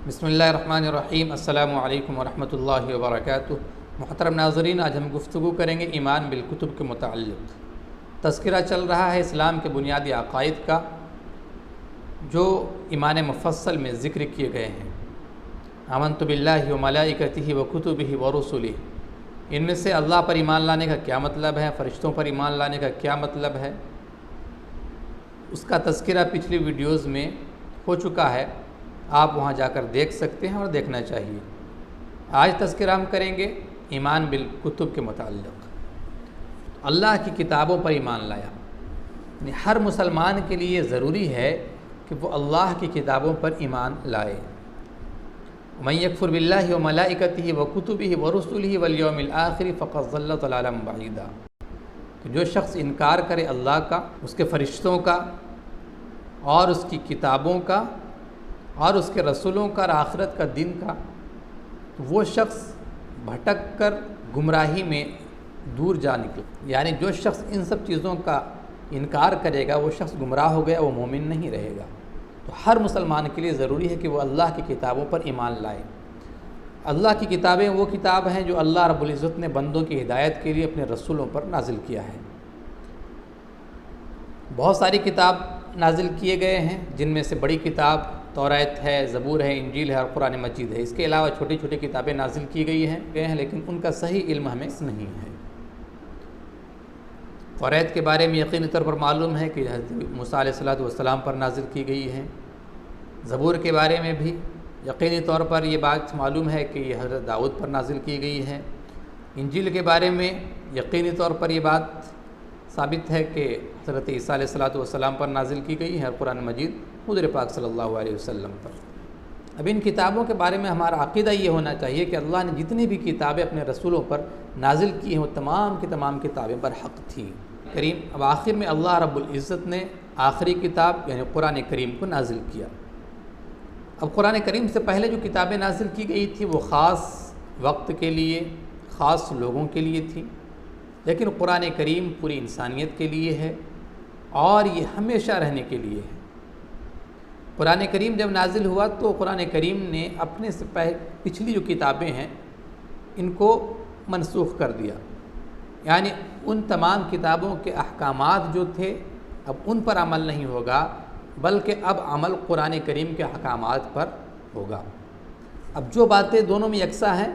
बिस्मिल्लाहिर्रहमानिर्रहीम। अस्सलामु अलैकुम वरहमतुल्लाहि वबरकातुहू। मुहतरम नाज़रीन, आज हम गुफ्तगू करेंगे ईमान बिलकुतुब के मुताल्लिक़। तज़किरा चल रहा है इस्लाम के बुनियादी अक़ाइद का, जो ईमान मुफ़स्सल में ज़िक्र किए गए हैं। आमन्तु बिल्लाहि व मलाइकतिहि व कुतुबिहि व रुसुलिहि। इनमें से अल्लाह पर ईमान लाने का क्या मतलब है, फ़रिश्तों पर ईमान लाने का क्या मतलब है, उसका तज़किरा पिछली वीडियोज़ में हो चुका है। आप वहाँ जाकर देख सकते हैं और देखना चाहिए। आज तज़किरा हम करेंगे ईमान बिल कुतुब के मुताल्लिक़। अल्लाह की किताबों पर ईमान लाया, यानी हर मुसलमान के लिए ज़रूरी है कि वो अल्लाह की किताबों पर ईमान लाए। मन यकफुर बिल्लाहि व मलाइकतिहि व कुतुबिहि व रुसुलिहि वल यौमिल आखिर फ़क़द ज़ल्ल ज़लालन बईदा। कि जो शख्स इनकार करे अल्लाह का, उसके फ़रिश्तों का और उसकी किताबों का और उसके रसूलों का और आखिरत का दिन का, तो वो शख्स भटक कर गुमराही में दूर जा निकले। यानी जो शख्स इन सब चीज़ों का इनकार करेगा वो शख्स गुमराह हो गया, वो मोमिन नहीं रहेगा। तो हर मुसलमान के लिए ज़रूरी है कि वो अल्लाह की किताबों पर ईमान लाए। अल्लाह की किताबें वो किताब हैं जो अल्लाह रब्बुल इज़्ज़त ने बंदों की हिदायत के लिए अपने रसूलों पर नाजिल किया है। बहुत सारी किताब नाजिल किए गए हैं, जिनमें से बड़ी किताब तौरात है, ज़बूर है, इंजील है और कुरान मजीद है। इसके अलावा छोटी छोटी किताबें नाजिल की गई हैं, लेकिन उनका सही इल्म हमें नहीं है। तौरात के बारे में यकीनी तौर पर मालूम है कि हज़रत मूसा अलैहिस्सलातु वस्सलाम पर नाजिल की गई है। ज़बूर के बारे में भी यकीनी तौर पर ये बात मालूम है कि ये हज़रत दाऊद पर नाजिल की गई है। इंजील के बारे में यकीनी तौर पर ये बात साबित है कि हज़रत ईसा अलैहिस्सलातु वस्सलाम पर नाजिल की गई है और कुरान मजीद हुज़ूर पाक सल्लल्लाहु अलैहि वसल्लम पर। अब इन किताबों के बारे में हमारा अक़ीदा ये होना चाहिए कि अल्लाह ने जितनी भी किताबें अपने रसूलों पर नाजिल की हैं वो तमाम की तमाम किताबें बरहक़ थीं। करीम अब आखिर में अल्लाह रब्बुल इज़्ज़त ने आखिरी किताब यानी कुरान करीम को नाजिल किया। अब कुरान करीम से पहले जो किताबें नाजिल की गई थी वो ख़ास वक्त के लिए, ख़ास लोगों के लिए थी, लेकिन कुरान करीम पूरी इंसानियत के लिए है और ये हमेशा रहने के लिए है। कुरान करीम जब नाजिल हुआ तो कुरान करीम ने अपने से पिछली जो किताबें हैं इनको मनसूख कर दिया, यानी उन तमाम किताबों के अहकामात जो थे अब उन पर अमल नहीं होगा, बल्कि अब अमल कुरान करीम के अहकामात पर होगा। अब जो बातें दोनों में यकसा हैं,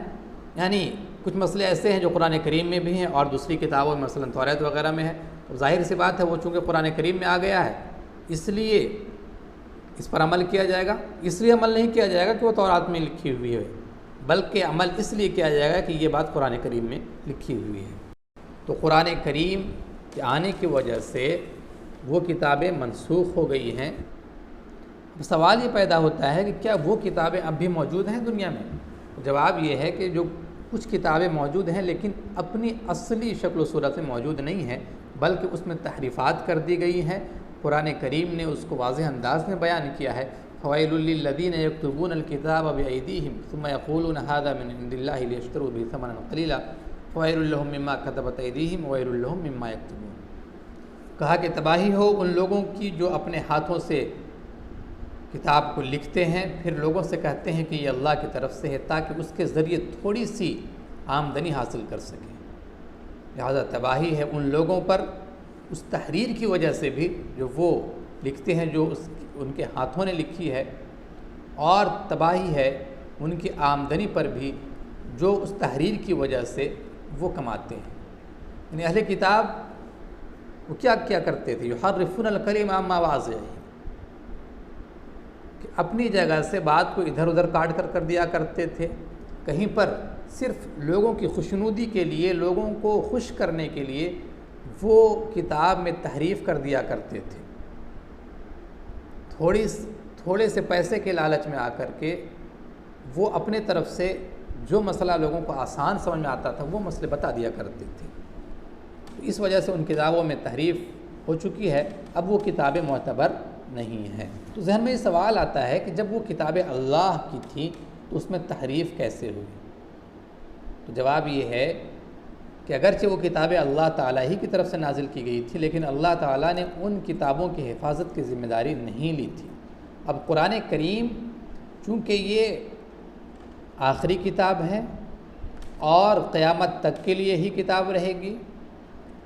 यानी कुछ मसले ऐसे हैं जो कुरान करीम में भी हैं और दूसरी किताबों में मसलन तौरात वगैरह में है, तो ज़ाहिर सी बात है वो चूँकि कुरान करीम में आ गया है इसलिए इस पर अमल किया जाएगा। इसलिए अमल नहीं किया जाएगा कि वो तौरात में लिखी हुई है, बल्कि अमल इसलिए किया जाएगा कि ये बात कुरान करीम में लिखी हुई है। तो कुरान करीम के आने की वजह से वो किताबें मनसूख हो गई हैं। अब सवाल ये पैदा होता है कि क्या वो किताबें अब भी मौजूद हैं दुनिया में? तो जवाब ये है कि जो कुछ किताबें मौजूद हैं लेकिन अपनी असली शक्ल सूरत में मौजूद नहीं हैं, बल्कि उसमें तहरीफ़ात कर दी गई हैं। कुरान करीम ने उसको वाज़ेह अंदाज में बयान किया है। फ़वैलुल लिल्लज़ीना यक्तुबूनल किताब बिअयदीहिम सुम्मा यक़ूलूना हाज़ा मिन इंदिल्लाहि लियश्तरू बिही समनन क़लीला फ़वैलुल लहुम मिम्मा कतबत अयदीहिम ववैलुल लहुम मिम्मा यक्तुबून। कहा कि तबाही हो उन लोगों की जो अपने हाथों से किताब को लिखते हैं फिर लोगों से कहते हैं कि ये अल्लाह की तरफ से है, ताकि उसके ज़रिए थोड़ी सी आमदनी हासिल कर सकें। लिहाजा तबाही है उन लोगों पर उस तहरीर की वजह से भी जो वो लिखते हैं, जो उनके हाथों ने लिखी है, और तबाही है उनकी आमदनी पर भी जो उस तहरीर की वजह से वो कमाते हैं। यानी अहले किताब वो क्या क्या करते थे, युहर्रिफूनल कलिमा अम्मा मवाज़िही, कि अपनी जगह से बात को इधर उधर काट कर दिया करते थे। कहीं पर सिर्फ़ लोगों की खुशनुदी के लिए, लोगों को खुश करने के लिए वो किताब में तहरीफ़ कर दिया करते थे। थोड़े से पैसे के लालच में आकर के वो अपने तरफ से जो मसला लोगों को आसान समझ में आता था वो मसले बता दिया करते थे। तो इस वजह से उन किताबों में तहरीफ़ हो चुकी है, अब वो किताबें मोतबर नहीं हैं। तो जहन में ये सवाल आता है कि जब वो किताबें अल्लाह की थी तो उसमें तहरीफ़ कैसे हुई? तो जवाब ये है कि अगरचे वो किताबें अल्लाह ताला ही की तरफ से नाजिल की गई थी, लेकिन अल्लाह ताला ने उन किताबों की हिफाजत की ज़िम्मेदारी नहीं ली थी। अब कुरान करीम چونکہ یہ آخری کتاب ہے اور قیامت تک کے لیے ہی کتاب رہے گی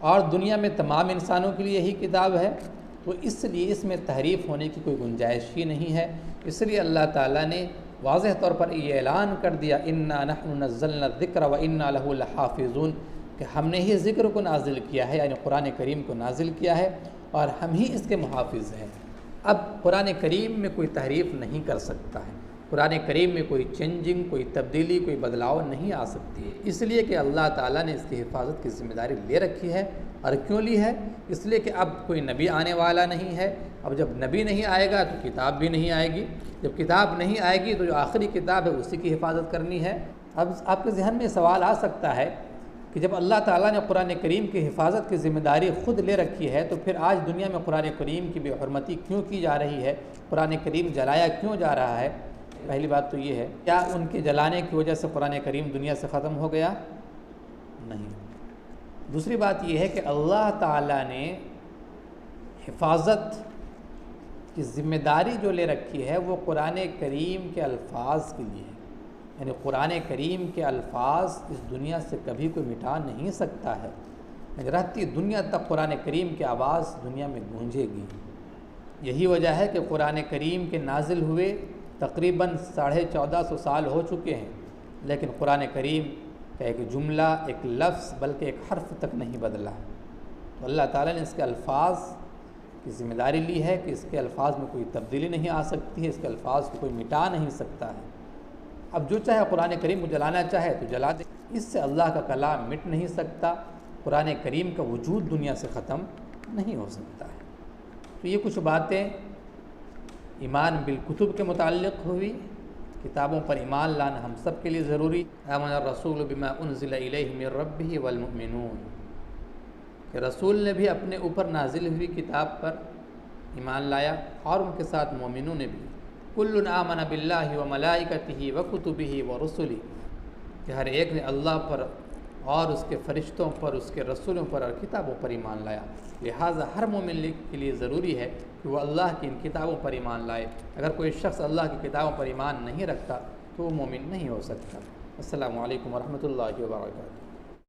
اور دنیا میں تمام انسانوں کے لیے یہی کتاب ہے، تو اس لیے اس میں تحریف ہونے کی کوئی گنجائش ہی نہیں ہے۔ اس لیے اللہ تعالیٰ نے واضح طور پر یہ اعلان کر دیا انا نحن نزلنا الذکر وانا لہ لحافظون، کہ ہم نے ہی ذکر کو نازل کیا ہے، یعنی قرآن کریم کو نازل کیا ہے اور ہم ہی اس کے محافظ ہیں۔ اب قرآن کریم میں کوئی تحریف نہیں کر سکتا ہے، قرآن کریم میں کوئی چینجنگ، کوئی تبدیلی، کوئی بدلاؤ نہیں آ سکتی ہے، اس لیے کہ اللہ تعالیٰ نے اس کی حفاظت کی ذمہ داری لے رکھی ہے۔ اور کیوں لی ہے؟ اس لیے کہ اب کوئی نبی آنے والا نہیں ہے، اب جب نبی نہیں آئے گا تو کتاب بھی نہیں آئے گی، جب کتاب نہیں آئے گی تو جو آخری کتاب ہے اسی کی حفاظت کرنی ہے۔ اب آپ کے ذہن میں سوال آ سکتا ہے کہ جب اللہ تعالیٰ نے قرآن کریم کی حفاظت کی ذمہ داری خود لے رکھی ہے تو پھر آج دنیا میں قرآن کریم کی بے حرمتی کیوں کی جا رہی ہے، قرآن کریم جلایا کیوں جا رہا ہے؟ پہلی بات تو یہ ہے، کیا ان کے جلانے کی وجہ سے قرآن کریم دنیا سے ختم ہو گیا؟ نہیں۔ دوسری بات یہ ہے کہ اللہ تعالیٰ نے حفاظت کی ذمہ داری جو لے رکھی ہے وہ قرآن کریم کے الفاظ کے لیے ہے، یعنی قرآن کریم کے الفاظ اس دنیا سے کبھی کوئی مٹا نہیں سکتا ہے، یعنی رہتی دنیا تک قرآن کریم کی آواز دنیا میں گونجے گی۔ یہی وجہ ہے کہ قرآن کریم کے نازل ہوئے تقریباً 1450 سال ہو چکے ہیں، لیکن قرآن کریم کا ایک جملہ، ایک لفظ، بلکہ ایک حرف تک نہیں بدلا۔ تو اللہ تعالیٰ نے اس کے الفاظ کی ذمہ داری لی ہے کہ اس کے الفاظ میں کوئی تبدیلی نہیں آ سکتی ہے، اس کے الفاظ کو کوئی مٹا نہیں سکتا ہے۔ اب جو چاہے قرآن کریم کو جلانا چاہے تو جلا دے، اس سے اللہ کا کلام مٹ نہیں سکتا، قرآن کریم کا وجود دنیا سے ختم نہیں ہو سکتا ہے۔ تو یہ کچھ باتیں ایمان بالکتب کے متعلق ہوئی، کتابوں پر ایمان لانا ہم سب کے لیے ضروری۔ آمن الرسول بما انزل الیہ من ربہ والمؤمنون، کہ رسول نے بھی اپنے اوپر نازل ہوئی کتاب پر ایمان لایا اور ان کے ساتھ مومنوں نے بھی۔ کل آمن باللہ وملائکتہ وکتبہ ورسلہ، کہ ہر ایک نے اللہ پر اور اس کے فرشتوں پر، اس کے رسولوں پر اور کتابوں پر ایمان لایا۔ لہٰذا ہر مومن کے لیے ضروری ہے کہ وہ اللہ کی ان کتابوں پر ایمان لائے۔ اگر کوئی شخص اللہ کی کتابوں پر ایمان نہیں رکھتا تو وہ مومن نہیں ہو سکتا۔ السلام علیکم ورحمۃ اللہ وبرکاتہ۔